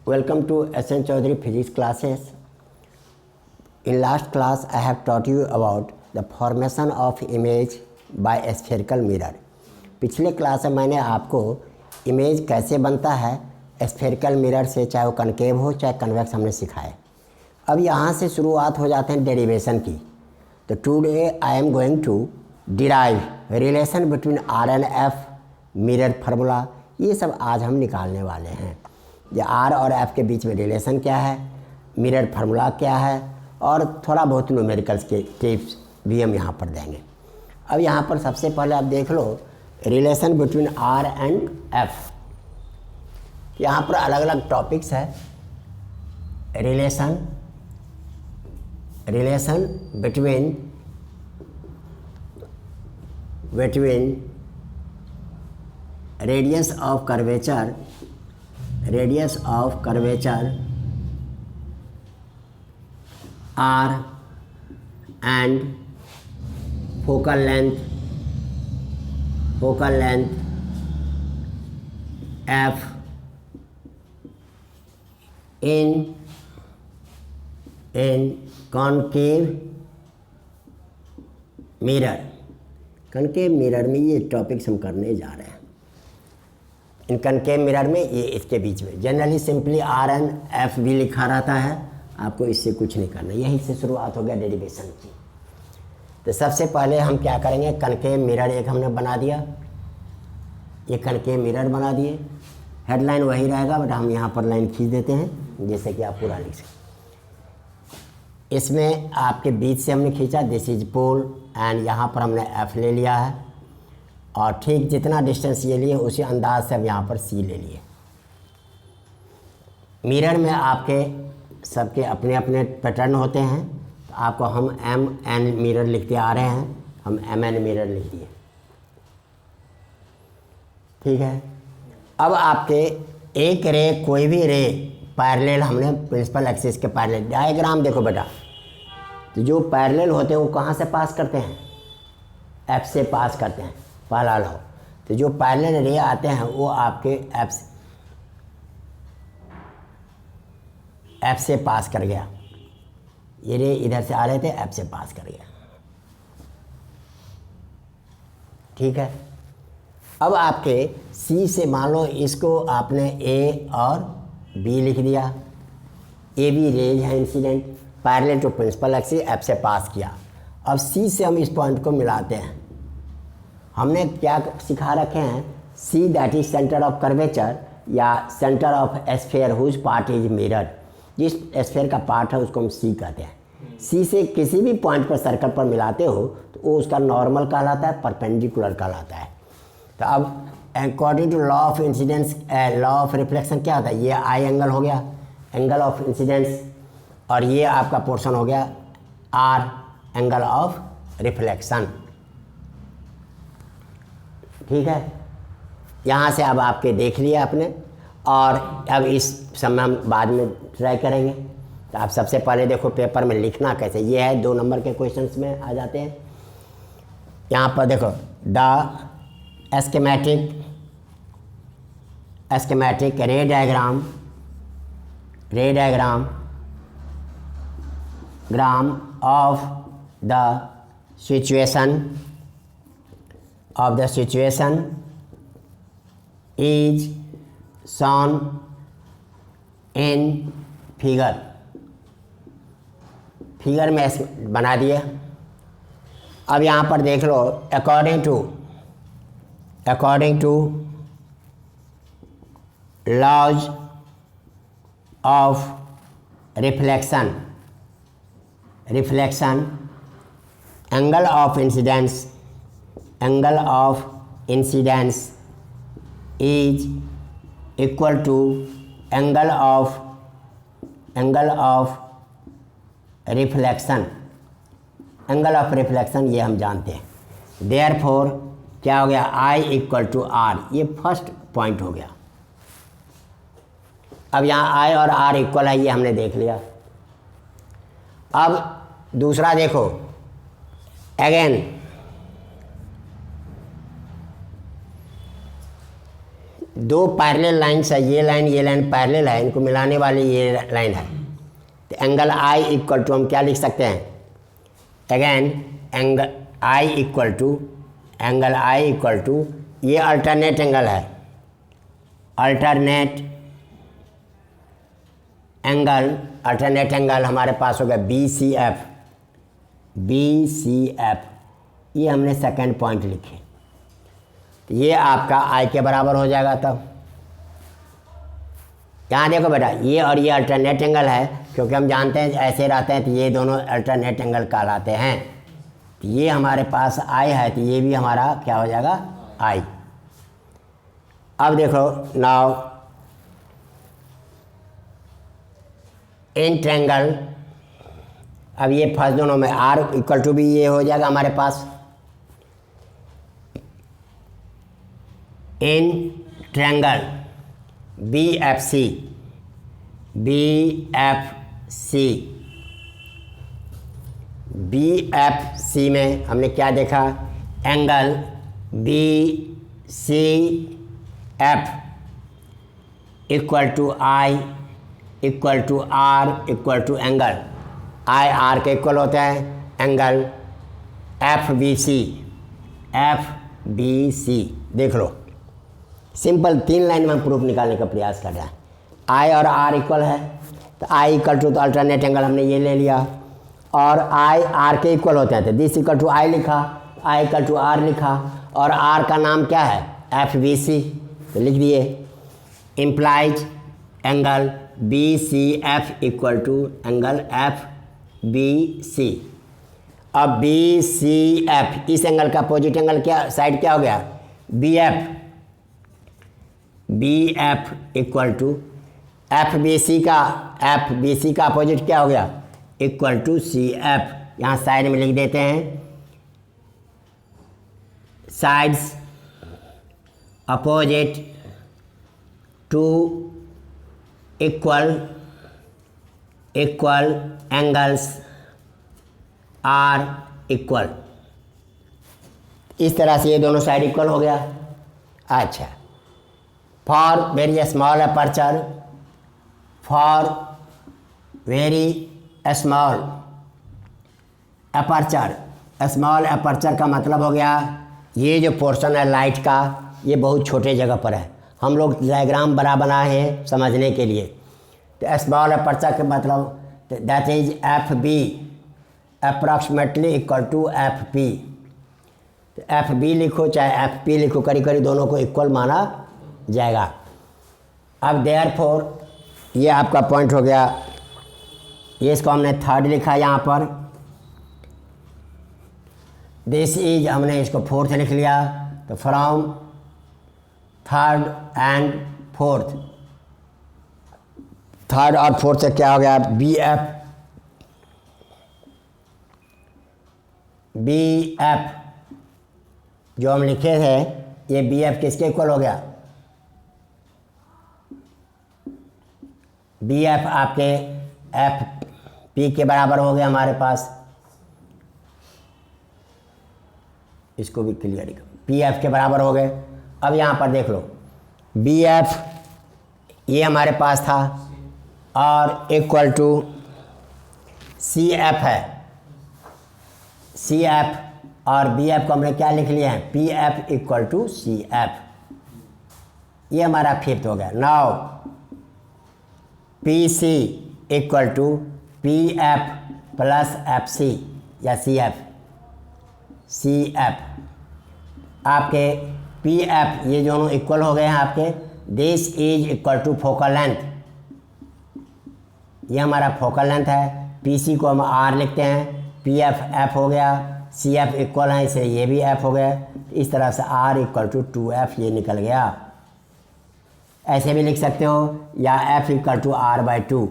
Welcome to SN Chaudhary physics classes. In last class I have taught you about the formation of image by spherical mirror. पिछले class में मैंने आपको image कैसे बनता है spherical mirror से, चाहे वो कनकेव हो चाहे कन्वेक्स, हमने सिखाया। अब यहाँ से शुरुआत हो जाते हैं डेरिवेशन की। तो today I am going to derive relation between R and F, mirror formula, ये सब आज हम निकालने वाले हैं। ये आर और एफ के बीच में रिलेशन क्या है, मिरर फार्मूला क्या है, और थोड़ा बहुत न्यूमेरिकल्स के टिप्स भी हम यहाँ पर देंगे। अब यहाँ पर सबसे पहले आप देख लो relation between R and F. यहाँ पर अलग अलग टॉपिक्स है। Relation between radius of curvature R and focal length F in concave mirror। Concave mirror में ये टॉपिक्स हम करने जा रहे हैं। इन कनकेव मिरर में ये इसके बीच में generally simply R and F भी लिखा रहता है, आपको इससे कुछ नहीं करना। यहीं से शुरुआत हो गया डेरिवेशन की। तो सबसे पहले हम क्या करेंगे, कनकेव मिरर एक हमने बना दिया, ये कनकेव मिरर बना दिए। हेडलाइन वही रहेगा बट हम यहाँ पर लाइन खींच देते हैं जैसे कि आप पूरा लिख सकें। इसमें आपके बीच से हमने खींचा, दिस इज पोल, एंड यहाँ पर हमने एफ ले लिया है, और ठीक जितना डिस्टेंस ये लिए उसी अंदाज से हम यहाँ पर सी ले लिए। मिरर में आपके सबके अपने अपने पैटर्न होते हैं, तो आपको हम एम एन मिरर लिखते आ रहे हैं, हम एम एन मिरर लिख दिए। ठीक है। अब आपके एक रे, कोई भी रे पैरेलल, हमने प्रिंसिपल एक्सिस के पैरेलल डायग्राम देखो बेटा, तो जो पैरेलल होते हैं वो कहाँ से पास करते हैं, एफ से पास करते हैं। पहला लो, तो जो पैरेलल रे आते हैं वो आपके एफ से पास कर गया। ये रे इधर से आ रहे थे, एफ से पास कर गया। ठीक है। अब आपके सी से मान लो इसको आपने ए और बी लिख दिया। ए बी रेज है incident, parallel to principal axis, F से पास किया। अब सी से हम इस पॉइंट को मिलाते हैं। हमने क्या सिखा रखे हैं, C that is centre of curvature या centre of sphere whose part is mirror. जिस स्फीयर का पार्ट है उसको हम सी कहते हैं। सी से किसी भी पॉइंट पर सर्कल पर मिलाते हो तो वो उसका नॉर्मल कहलाता है, परपेंडिकुलर कहलाता है। तो अब according to law of incidence, law of reflection क्या होता है, ये आई एंगल हो गया, एंगल ऑफ इंसिडेंस, और ये आपका पोर्शन हो गया आर, एंगल ऑफ रिफ्लेक्शन। ठीक है। यहाँ से अब आपके देख लिया आपने, और अब इस समय हम बाद में ट्राई करेंगे। तो आप सबसे पहले देखो पेपर में लिखना कैसे, ये है 2 नंबर के क्वेश्चंस में आ जाते हैं। यहाँ पर देखो the schematic ray diagram of the situation is shown in figure में बना दिए। अब यहाँ पर देख लो according to laws of reflection angle of incidence is equal to angle of reflection. Angle of reflection ये हम जानते हैं। देयरफॉर क्या हो गया, I इक्वल टू आर, ये फर्स्ट पॉइंट हो गया। अब यहाँ I और R इक्वल है, ये हमने देख लिया। अब दूसरा देखो अगेन दो पैरेलल लाइन्स है, ये लाइन पैरेलल है, इनको मिलाने वाली ये लाइन है, तो एंगल आई इक्वल टू हम क्या लिख सकते हैं, again angle I equal to ये अल्टरनेट एंगल है, अल्टरनेट एंगल हमारे पास हो गया बी सी एफ, ये हमने सेकंड पॉइंट लिखे, तो ये आपका आई के बराबर हो जाएगा। तब यहाँ देखो बेटा, ये और ये अल्टरनेट एंगल है, क्योंकि हम जानते हैं ऐसे रहते हैं तो ये दोनों अल्टरनेट एंगल कहलाते हैं। तो ये हमारे पास आई है, तो ये भी हमारा क्या हो जाएगा, आई। अब देखो नाउ इन ट्रायंगल, अब ये फर्स्ट दोनों में आर इक्वल टू भी ये हो जाएगा हमारे पास, in triangle B F C में हमने क्या देखा, angle B C F equal to I equal to R equal to angle I R के इक्वल होता है, एंगल एफ बी सी। देख लो, सिंपल 3 लाइन में हम प्रूफ निकालने का प्रयास कर रहे हैं। आई और आर इक्वल है, तो आई इक्वल टू तो अल्टरनेट एंगल हमने ये ले लिया, और आई आर के इक्वल होते हैं, तो दिस इक्वल टू आई लिखा, आई इक्वल टू आर लिखा, और आर का नाम क्या है, एफ बी सी, तो लिख दिए implies angle B C F equal to angle F B C. अब बी सी एफ, इस एंगल का अपोजिट एंगल क्या साइड क्या हो गया, B F equal to F B C का अपोजिट क्या हो गया, इक्वल टू सी एफ। यहाँ साइड में लिख देते हैं, sides opposite to equal angles are equal. इस तरह से ये दोनों साइड इक्वल हो गया। अच्छा, for very small aperture, for very small aperture का मतलब हो गया ये जो पोर्शन है लाइट का, ये बहुत छोटे जगह पर है। हम लोग डायग्राम बनाए हैं समझने के लिए। तो स्मॉल अपर्चर का मतलब that is F B approximately equal to F P. तो एफ बी लिखो चाहे एफ पी लिखो, करीब करीब दोनों को इक्वल माना जाएगा। अब देयरफॉर ये आपका पॉइंट हो गया, ये इसको हमने थर्ड लिखा यहाँ पर, दिस इज हमने इसको फोर्थ लिख लिया। तो from third and fourth, third और फोर्थ से क्या हो गया, बी एफ जो हम लिखे थे, ये बी एफ किसके इक्वल हो गया, बी एफ आपके एफ पी के बराबर हो गया हमारे पास। इसको भी क्लियर, पी एफ के बराबर हो गए। अब यहाँ पर देख लो, बी एफ ये हमारे पास था और इक्वल टू सी एफ है, सी एफ और बी एफ को हमने क्या लिख लिया है, P F equal to C F. ये हमारा फिफ्थ हो गया। Now P C equal to P F plus F C या सी एफ। आपके पी एफ ये दोनों इक्वल हो गए हैं आपके। This is equal to focal length, ये हमारा फोकल लेंथ है। पी सी को हम आर लिखते हैं, पी एफ हो गया, सी एफ इक्वल है इसलिए ये भी एफ हो गया। इस तरह से आर इक्वल टू 2f ये निकल गया। ऐसे भी लिख सकते हो, या F equal to R by 2।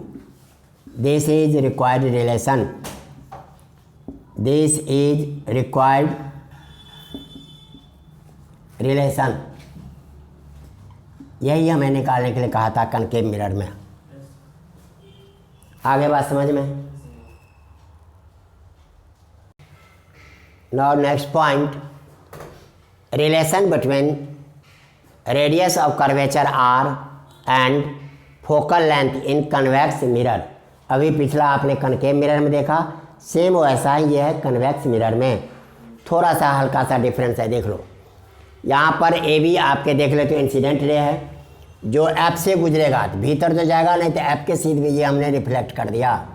This is required relation, this is required relation. यही हमें निकालने के लिए कहा था कनकेव मिरर में। आगे बात समझ में। Now next point, relation between radius of curvature R and focal length in convex mirror. अभी पिछला आपने कनकेव मिरर में देखा, सेम वैसा ही ये है कन्वेक्स मिरर में, थोड़ा सा हल्का सा डिफरेंस है। देख लो यहाँ पर ए बी आपके देख ले तो इंसिडेंट रे है, जो ऐप से गुजरेगा तो भीतर तो जाएगा, नहीं तो ऐप के सीध भी ये हमने रिफ्लेक्ट कर दिया।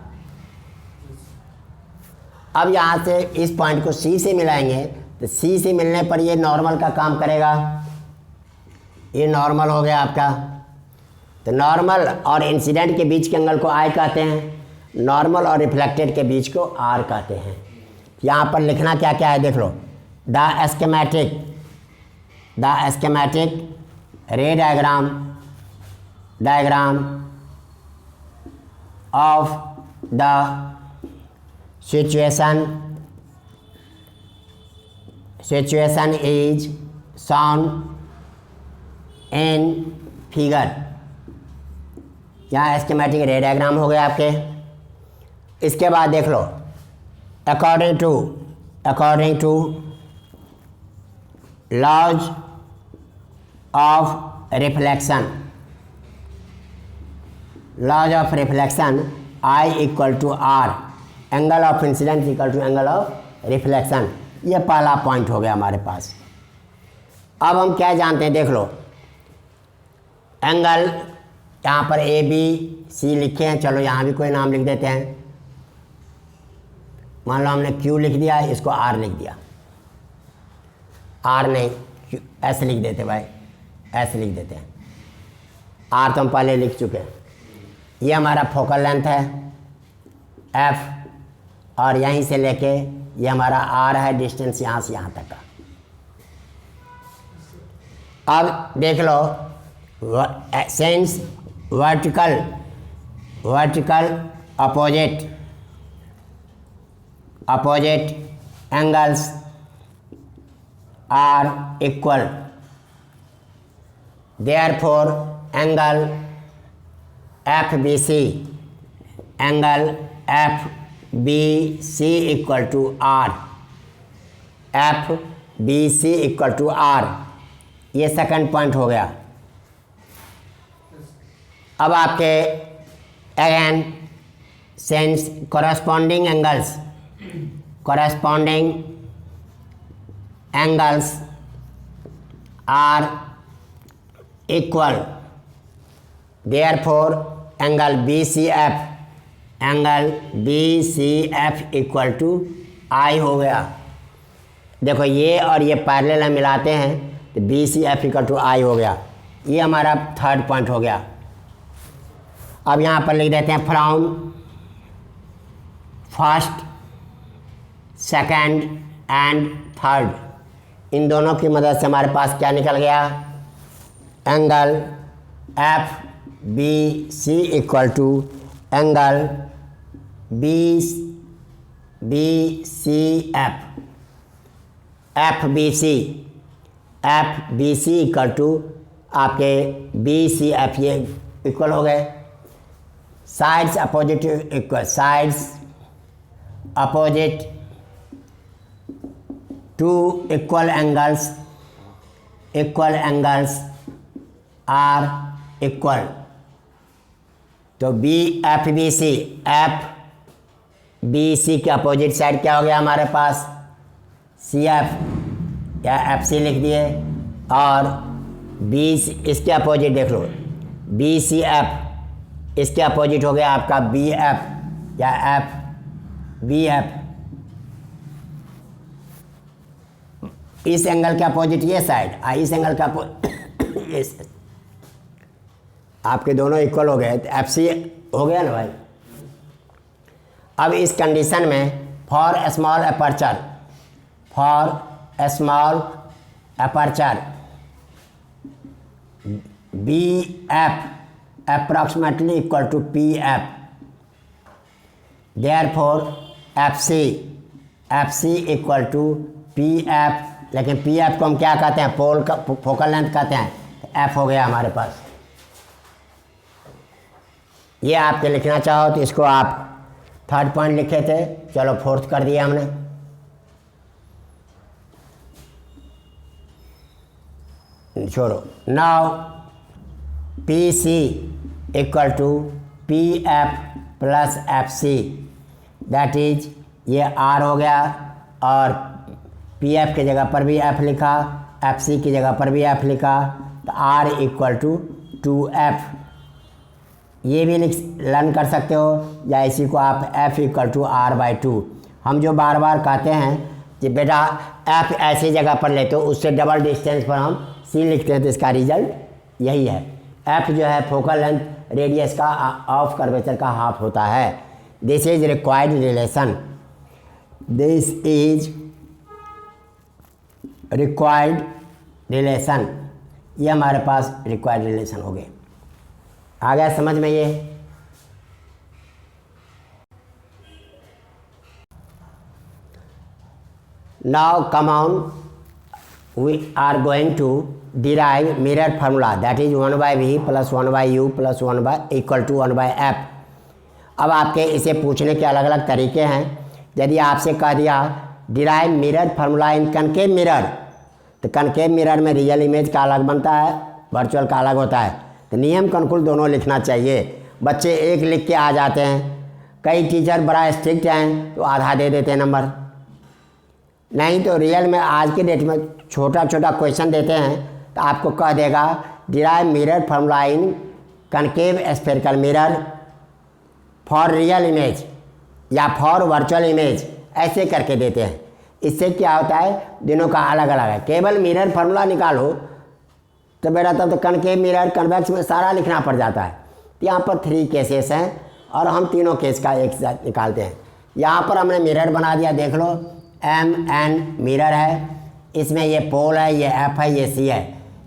अब यहाँ से इस पॉइंट को सी से मिलाएंगे तो सी से मिलने पर ये नॉर्मल का काम करेगा, ये नॉर्मल हो गया आपका। तो नॉर्मल और इंसिडेंट के बीच के एंगल को आई कहते हैं, नॉर्मल और रिफ्लेक्टेड के बीच को आर कहते हैं। यहाँ पर लिखना क्या क्या है देख लो, the schematic ray diagram of the situation is shown in figure। यहाँ स्कीमेटिक रे डायग्राम हो गया आपके। इसके बाद देख लो according to laws of reflection I equal to R, angle of incidence equal to angle of reflection. ये पहला पॉइंट हो गया हमारे पास। अब हम क्या जानते हैं देख लो, एंगल यहाँ पर ए बी सी लिखे हैं, चलो यहाँ भी कोई नाम लिख देते हैं। मान लो हमने क्यू लिख दिया, इसको आर लिख दिया, आर नहीं क्यू एस लिख देते भाई, एस लिख देते हैं, आर तो हम पहले लिख चुके हैं। ये हमारा फोकल लेंथ है एफ, और यहीं से लेके ये हमारा आर है, डिस्टेंस यहाँ से यहाँ तक का। अब देख लो since vertical opposite angles are equal, therefore angle FBC equal to R, FBC equal to R. ये सेकंड पॉइंट हो गया। अब आपके again since corresponding angles are equal, therefore angle BCF equal to I हो गया। देखो ये और ये पैरेलल मिलाते हैं तो BCF इक्वल टू आई हो गया। ये हमारा थर्ड पॉइंट हो गया। अब यहाँ पर लिख देते हैं from first, second and third, इन दोनों की मदद से हमारे पास क्या निकल गया, angle FBC equal to angle BCF, FBC equal to आपके BCF, ये इक्वल हो गए। Sides opposite equal, sides opposite to equal angles are equal, तो FBC के अपोजिट साइड क्या हो गया हमारे पास, CF या FC लिख दिए, और इसके अपोजिट देख लो BCF, इसके अपोजिट हो गया आपका BF या BF। इस एंगल के अपोजिट ये साइड, इस एंगल का आपके दोनों इक्वल हो गए तो FC हो गया ना भाई। अब इस कंडीशन में for small aperture BF approximately equal to PF, therefore FC equal to PF, लेकिन PF को हम क्या कहते हैं, पोल का फोकल लेंथ कहते हैं, तो F हो गया हमारे पास। ये आपके लिखना चाहो तो इसको आप थर्ड पॉइंट लिखे थे, चलो फोर्थ कर दिया हमने। छोड़ो। Now P C equal to P F plus F C, that is ये आर हो गया और पी एफ की जगह पर भी एफ लिखा, एफ सी की जगह पर भी एफ लिखा, तो आर इक्वल टू 2f। ये भी लर्न कर सकते हो या इसी को आप f equal to R by 2। हम जो बार बार कहते हैं कि बेटा f ऐसी जगह पर लेते हो उससे डबल डिस्टेंस पर हम c लिखते हैं, तो इसका रिजल्ट यही है। f जो है फोकल लेंथ रेडियस का ऑफ कर्वेचर का हाफ होता है। This is required relation, this is required relation, ये हमारे पास रिक्वायर्ड रिलेशन हो गए। आ गया समझ में ये? Now come on, we are going to derive mirror formula, that is 1/v plus 1/u plus 1 equal to 1/f। अब आपके इसे पूछने के अलग अलग तरीके हैं। यदि आपसे कह दिया डिराइव मिरर फार्मूला इन कनकेव मिरर, तो कनकेव मिरर में रियल इमेज का अलग बनता है, वर्चुअल का अलग होता है। तो नियम कनुकूल दोनों लिखना चाहिए। बच्चे एक लिख के आ जाते हैं, कई टीचर बड़ा स्ट्रिक्ट हैं तो आधा दे देते हैं नंबर। नहीं तो रियल में आज के डेट में छोटा छोटा क्वेश्चन देते हैं तो आपको कह देगा derive mirror formula in concave spherical mirror for real image या फॉर वर्चुअल इमेज, ऐसे करके देते हैं। इससे क्या होता है, दोनों का अलग अलग है। केवल मिरर फार्मूला निकालो तो बेटा तब तो कनकेव मिरर कन्वेक्स में सारा लिखना पड़ जाता है। तो यहाँ पर 3 केसेस हैं और हम तीनों केस का एक साथ निकालते हैं। यहाँ पर हमने मिरर बना दिया, देख लो MN मिरर है, इसमें ये पोल है, ये F है, ये C है।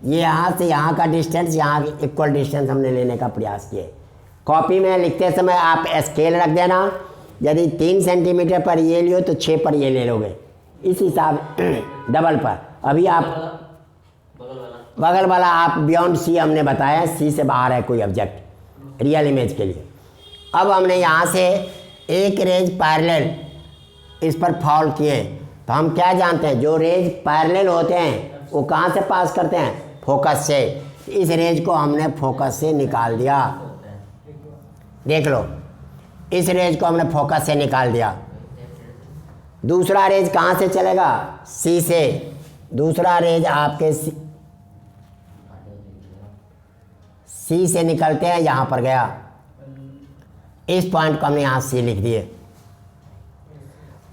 ये यहाँ से यहाँ का डिस्टेंस, यहाँ इक्वल डिस्टेंस हमने लेने का प्रयास किए। कॉपी में लिखते समय आप स्केल रख देना, यदि 3 सेंटीमीटर पर ये लियो तो 6 पर ये ले लोगे, इस हिसाब डबल पर। अभी आप बगल वाला आप बियॉन्ड C हमने बताया, C से बाहर है कोई ऑब्जेक्ट रियल इमेज के लिए। अब हमने यहाँ से एक रेज पैरेलल इस पर फॉल किए, तो हम क्या जानते हैं, जो रेज पैरेलल होते हैं वो कहाँ से पास करते हैं, फोकस से। इस रेज को हमने फोकस से निकाल दिया, देख लो इस रेज को हमने फोकस से निकाल दिया। दूसरा रेज कहाँ से चलेगा, C से। दूसरा रेज आपके C से निकलते हैं, यहाँ पर गया, इस पॉइंट को हमने यहाँ C लिख दिए।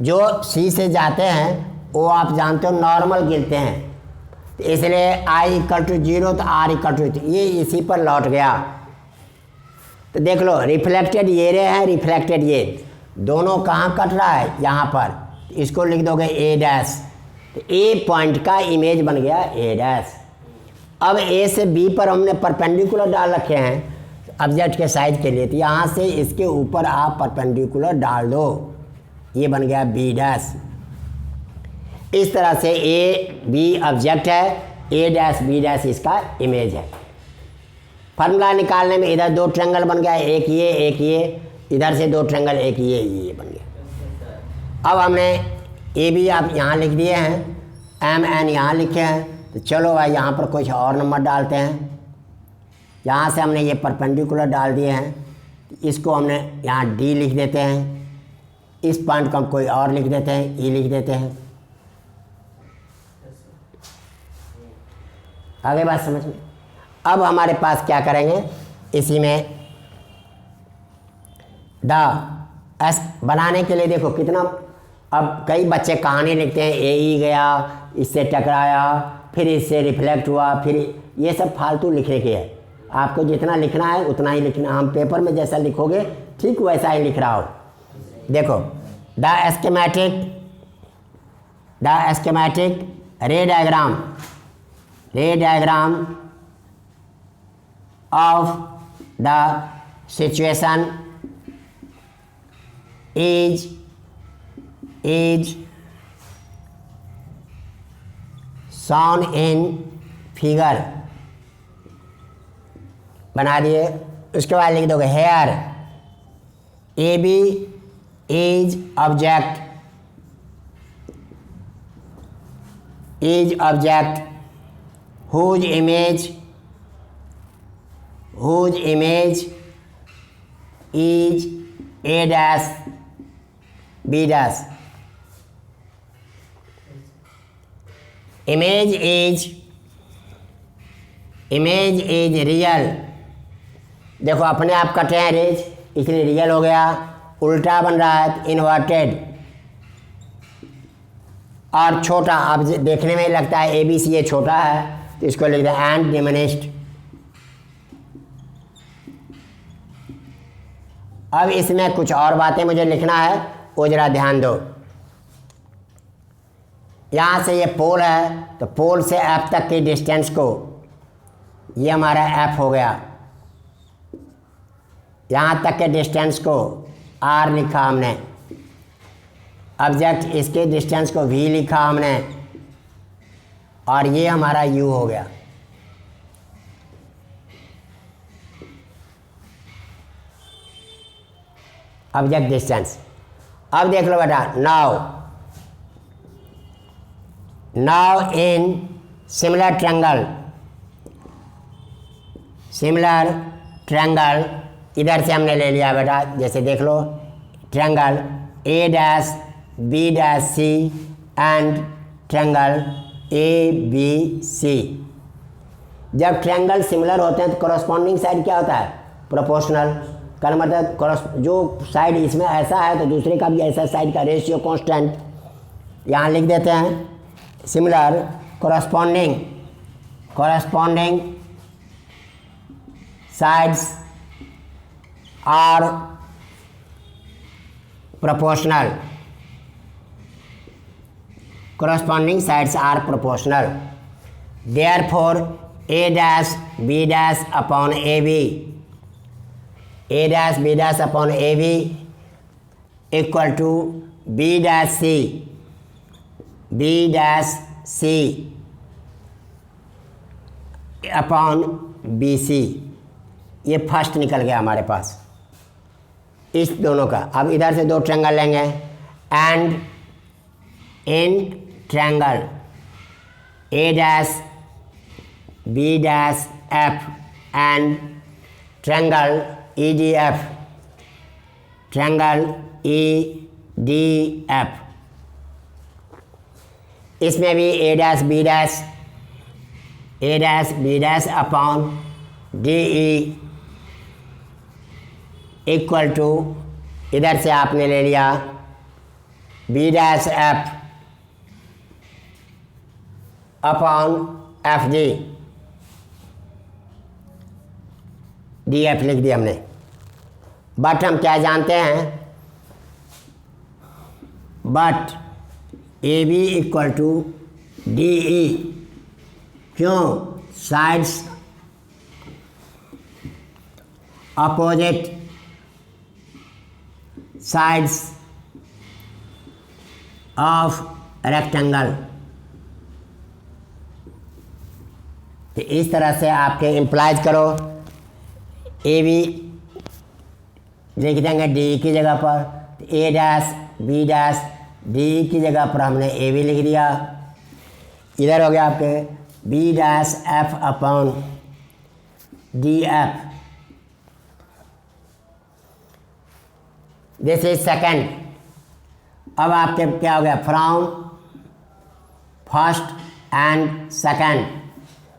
जो C से जाते हैं वो आप जानते हो नॉर्मल गिरते हैं, तो इसलिए I इक्वल टू 0 तो R इक्वल टू, ये इसी पर लौट गया। तो देख लो रिफ्लेक्टेड ये रे है, रिफ्लेक्टेड ये, दोनों कहाँ कट रहा है, यहाँ पर। इसको लिख दोगे A', तो A पॉइंट का इमेज बन गया A'। अब A से B पर हमने परपेंडिकुलर डाल रखे हैं ऑब्जेक्ट के साइज के लिए, तो यहाँ से इसके ऊपर आप परपेंडिकुलर डाल दो, ये बन गया B'। इस तरह से A B ऑब्जेक्ट है, A', B' इसका इमेज है। फार्मूला निकालने में इधर 2 ट्रायंगल बन गया, एक ये, इधर से 2 ट्रायंगल, एक ये बन गया। अब हमने AB आप यहाँ लिख दिए हैं, MN यहाँ लिखे हैं, तो चलो भाई यहाँ पर कुछ और नंबर डालते हैं। यहाँ से हमने ये परपेंडिकुलर डाल दिए हैं, इसको हमने यहाँ D लिख देते हैं, इस पॉइंट को हम कोई और लिख देते हैं, E लिख देते हैं। आगे बात समझ में? अब हमारे पास क्या करेंगे, इसी में एस बनाने के लिए देखो कितना, अब कई बच्चे कहानी लिखते हैं, AE गया, इससे टकराया, फिर इससे रिफ्लेक्ट हुआ, फिर ये सब फालतू लिखने के है। आपको जितना लिखना है उतना ही लिखना, हम पेपर में जैसा लिखोगे ठीक वैसा ही लिख रहा हो। देखो the schematic ray diagram of the situation is shown in figure बना दिए। उसके बाद लिख दोगे here AB is object whose image is A dash B dash. Image is real. देखो अपने आप कटे हैं रेज, इसलिए रियल हो गया. उल्टा बन रहा है इन्वर्टेड और छोटा. अब देखने में लगता है ए बी सी ये छोटा है, तो इसको लिख दें एंड डिमिनिश्ड. अब इसमें कुछ और बातें मुझे लिखना है, वो जरा ध्यान दो. यहाँ से ये पोल है, तो पोल से एफ तक की डिस्टेंस को, ये हमारा एफ हो गया. यहाँ तक के डिस्टेंस को आर लिखा हमने. ऑब्जेक्ट इसके डिस्टेंस को वी लिखा हमने, और ये हमारा यू हो गया. Object distance. अब देख लो बेटा, नाउ इन सिमिलर ट्रायंगल इधर से हमने ले लिया बेटा. जैसे देख लो triangle A dash B dash C and triangle A B C. जब ट्रायंगल सिमिलर होते हैं तो कॉरस्पॉन्डिंग साइड क्या होता है? प्रोपोर्शनल. कल मतलब जो साइड इसमें ऐसा है तो दूसरे का भी ऐसा साइड का रेशियो कांस्टेंट. यहाँ लिख देते हैं similar corresponding sides are proportional. corresponding sides are proportional. Therefore, A dash B dash upon AB, A dash B dash upon AB equal to B dash C upon BC. ये first निकल गया हमारे पास इस दोनों का. अब इधर से दो ट्रायंगल लेंगे. And in triangle A dash B dash F and triangle EDF, इसमें भी A dash B dash upon DE equal to, इधर से आपने ले लिया B dash F upon FG, DF लिख दिया हमने. बट हम क्या जानते हैं? But AB equal to DE. क्यों? Sides opposite sides of rectangle. तो इस तरह से आपके इम्प्लाइज करो. ए बी लिख देंगे डी की जगह पर, तो ए डैश बी डैश डी की जगह पर हमने ए बी लिख दिया. इधर हो गया आपके B dash F upon D F. This is second. अब आपके क्या हो गया? From first and second.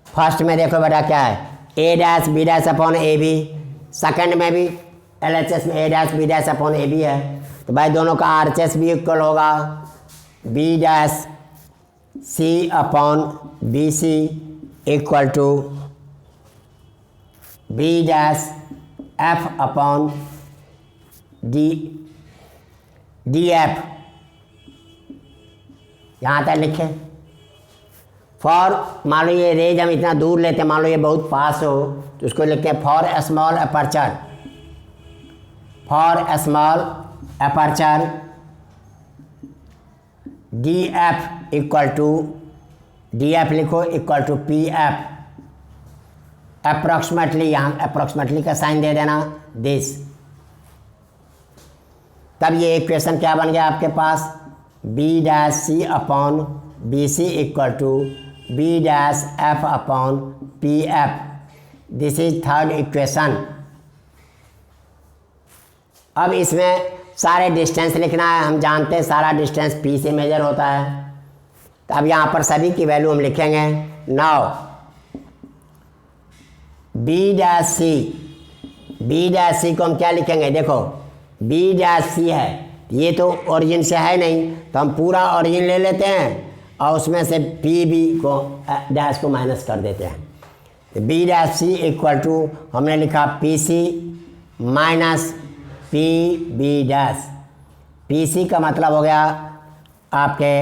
First में देखो बेटा क्या है? A dash B dash upon A B. Second में भी एल एच एस में A dash B dash upon A B है, तो भाई दोनों का आर एच एस भी इक्वल होगा B dash C upon B C equal to B dash F upon D F. यहाँ तक लिखे. फॉर, मान लो ये रेज हम इतना दूर लेते हैं, मान लो ये बहुत पास हो, तो उसको लिखते हैं for a small aperture. For a small aperture d f equal to, d f लिखो equal to P f. Approximately, यहाँ अप्रॉक्सीमेटली का साइन दे देना दिस. तब ये इक्वेशन क्या बन गया आपके पास? B dash C upon B C equal to B dash F upon p f. This is third equation. अब इसमें सारे डिस्टेंस लिखना है। हम जानते हैं सारा डिस्टेंस पी से मेजर होता है, तो अब यहाँ पर सभी की वैल्यू हम लिखेंगे। नाउ बी डैश सी को हम क्या लिखेंगे? देखो बी डैश सी है, ये तो ओरिजिन से है नहीं, तो हम पूरा ओरिजिन ले लेते हैं और उसमें से पी बी को डैश को माइनस कर देते हैं। B dash C equal to हमने लिखा P C minus P B dash. P C का मतलब हो गया आपके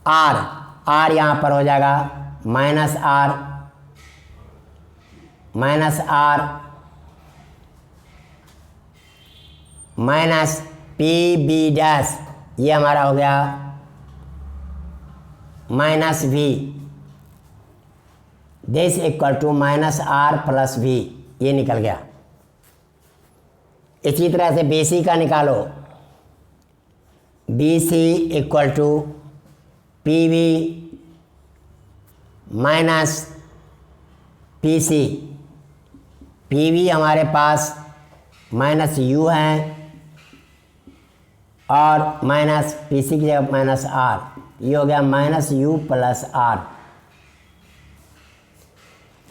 आर यहाँ पर हो जाएगा minus R minus P B dash, ये हमारा हो गया minus V. This equal to minus R plus V, ये निकल गया। इसी तरह से बी सी का निकालो। B C equal to P V minus P C. P V हमारे पास माइनस यू है और माइनस पी सी की जगह माइनस आर, ये हो गया माइनस यू प्लस आर।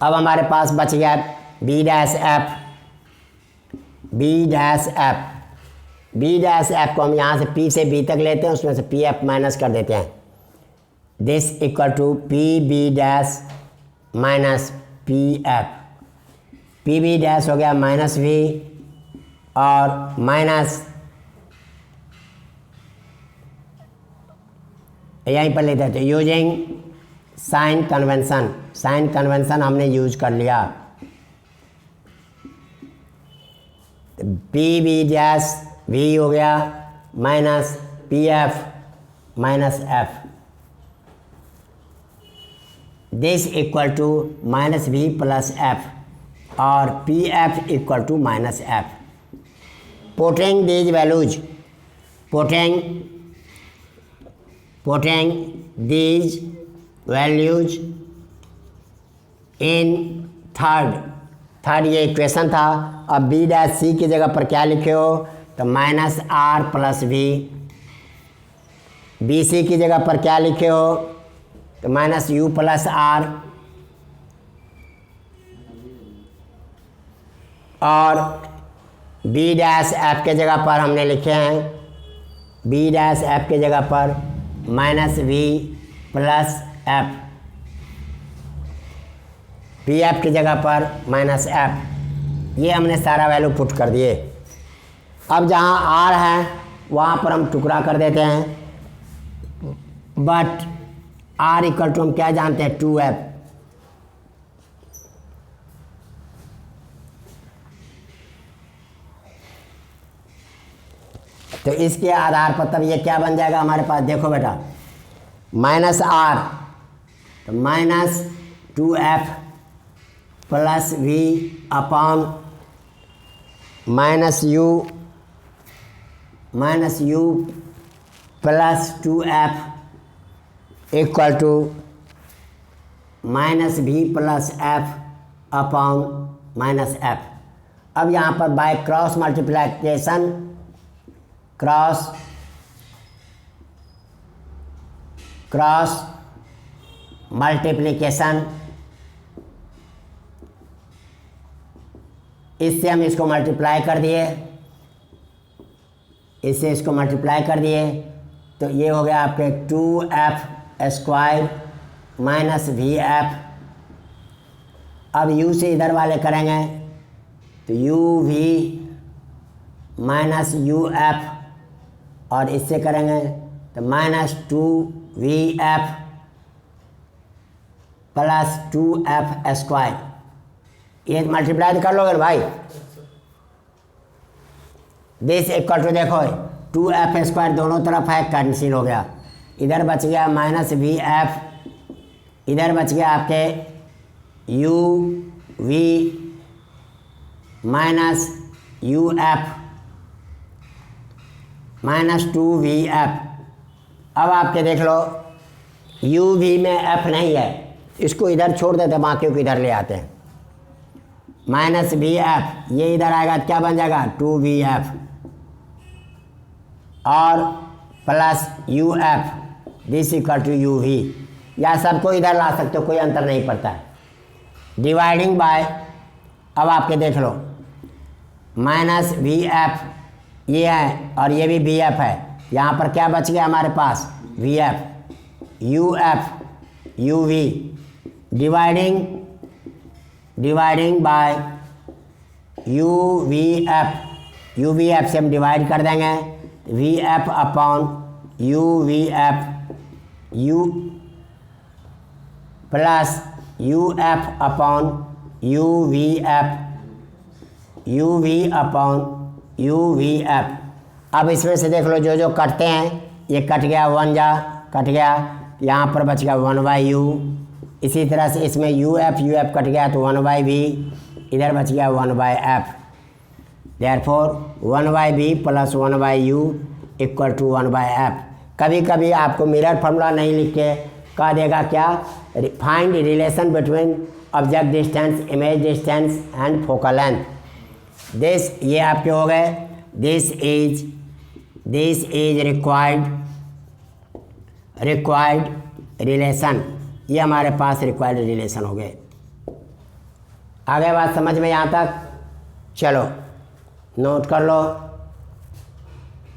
अब हमारे पास बच गया B dash F. B dash F को हम यहाँ से पी से बी तक लेते हैं, उसमें से पी एफ माइनस कर देते हैं। This equal to P B dash minus P F. P B dash हो गया माइनस वी और माइनस यहीं पर लेते थे यूजिंग साइन कन्वेंशन हमने यूज कर लिया। पी बी डैश वी हो गया minus P f minus f. This equal to minus we plus f और p F equal to minus f. Putting these values these values in third ये equation था। अब B dash सी की जगह पर क्या लिखे हो? तो minus R plus V. B C की जगह पर क्या लिखे हो? तो माइनस यू प्लस आर। और बी डैश एफ के जगह पर हमने लिखे हैं, बी डैश एफ के जगह पर minus we plus F. P F की जगह पर माइनस एफ। ये हमने सारा वैल्यू पुट कर दिए। अब जहाँ आर है वहाँ पर हम टुकड़ा कर देते हैं, बट आर इक्वल टू हम क्या जानते हैं? 2f। तो इसके आधार पर तब ये क्या बन जाएगा हमारे पास? देखो बेटा, माइनस आर तो minus 2f plus V upon minus U plus 2f equal to minus we plus F upon minus F. अब यहाँ पर by cross multiplication cross multiplication इससे हम इसको मल्टीप्लाई कर दिए, इससे इसको मल्टीप्लाई कर दिए, तो ये हो गया आपके 2f square minus V F. अब u से इधर वाले करेंगे तो U V minus U F, और इससे करेंगे तो minus 2vf plus 2f square. ये मल्टीप्लाई कर लोगे ना भाई? दिस इक्वल टू देखो 2f स्क्वायर दोनों तरफ है, कैंसिल हो गया। इधर बच गया माइनस वी एफ, इधर बच गया आपके U V minus U F minus 2vf। अब आपके देख लो यू वी में एफ नहीं है, इसको इधर छोड़ देते हैं, बाकियों को इधर ले आते हैं। माइनस वी एफ, ये इधर आएगा तो क्या बन जाएगा 2VF, और plus you F this equal to U V, या सबको इधर ला सकते हो, कोई अंतर नहीं पड़ता है। डिवाइडिंग बाय, अब आपके देख लो, माइनस वी एफ ये है और ये भी वी एफ है, यहाँ पर क्या बच गया हमारे पास v f, u f u v, dividing by u v f से हम डिवाइड कर देंगे, v f upon u v f, u plus you f upon u v f, u v upon u v F. अब इसमें से देख लो जो जो कटते हैं, ये कट गया, 1 जा कट गया, यहाँ पर बच गया 1/u, इसी तरह से इसमें यू एफ कट गया तो 1/v, इधर बच गया 1/f। Therefore 1/v plus 1/u equal to 1/f। कभी कभी आपको मिरर फार्मूला नहीं लिख के कह देगा क्या, find relation between object distance, image distance and focal length. This ये आपके हो गए, दिस इज रिक्वायर्ड रिलेशन, ये हमारे पास रिक्वायर्ड रिलेशन हो गए। आगे बात समझ में यहाँ तक, चलो नोट कर लो।